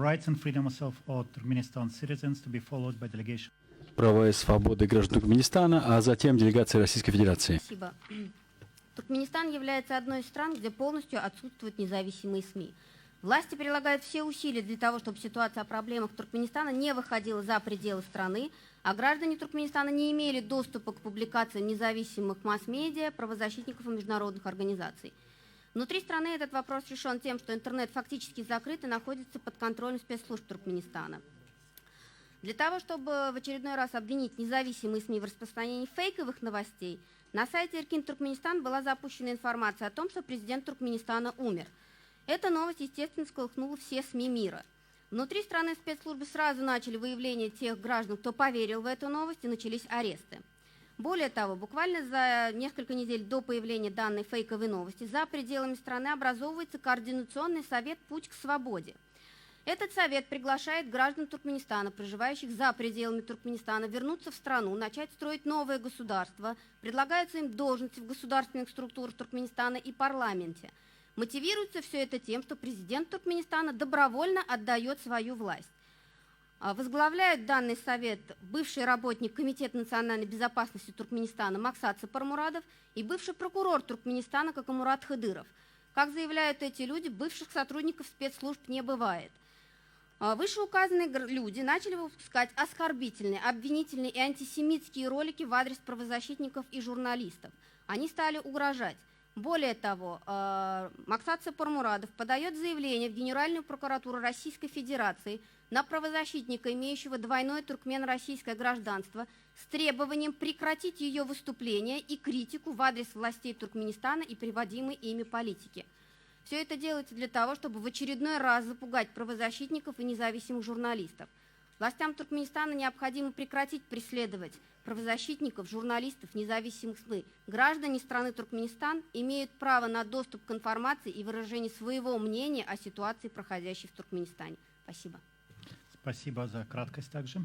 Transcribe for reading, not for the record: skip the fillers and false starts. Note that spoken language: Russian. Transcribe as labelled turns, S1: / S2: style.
S1: rights and freedoms of all Turkmenistan citizens to be followed by delegation.
S2: Права и свободы граждан Туркменистана, а затем делегация Российской Федерации.
S3: Спасибо. Туркменистан является одной из стран, где полностью отсутствуют независимые СМИ. Власти прилагают все усилия для того, чтобы ситуация о проблемах Туркменистана не выходила за пределы страны, а граждане Туркменистана не имели доступа к публикациям независимых масс-медиа, правозащитников и международных организаций. Внутри страны этот вопрос решен тем, что интернет фактически закрыт и находится под контролем спецслужб Туркменистана. Для того, чтобы в очередной раз обвинить независимые СМИ в распространении фейковых новостей, на сайте Эркин Туркменистан была запущена информация о том, что президент Туркменистана умер. Эта новость, естественно, сколыхнула все СМИ мира. Внутри страны спецслужбы сразу начали выявление тех граждан, кто поверил в эту новость, и начались аресты. Более того, буквально за несколько недель до появления данной фейковой новости за пределами страны образовывается Координационный совет «Путь к свободе». Этот совет приглашает граждан Туркменистана, проживающих за пределами Туркменистана, вернуться в страну, начать строить новое государство, предлагаются им должности в государственных структурах Туркменистана и парламенте. Мотивируется все это тем, что президент Туркменистана добровольно отдает свою власть. Возглавляют данный совет бывший работник Комитета национальной безопасности Туркменистана Максат Сапармурадов и бывший прокурор Туркменистана Какамурат Хыдыров. Как заявляют эти люди, бывших сотрудников спецслужб не бывает. Вышеуказанные люди начали выпускать оскорбительные, обвинительные и антисемитские ролики в адрес правозащитников и журналистов. Они стали угрожать. Более того, Максат Сапармурадов подает заявление в Генеральную прокуратуру Российской Федерации на правозащитника, имеющего двойное туркмено-российское гражданство, с требованием прекратить ее выступления и критику в адрес властей Туркменистана и приводимой ими политики. Все это делается для того, чтобы в очередной раз запугать правозащитников и независимых журналистов. Властям Туркменистана необходимо прекратить преследовать правозащитников, журналистов, независимых СМИ. Граждане страны Туркменистан имеют право на доступ к информации и выражение своего мнения о ситуации, проходящей в Туркменистане. Спасибо.
S1: Спасибо за краткость также.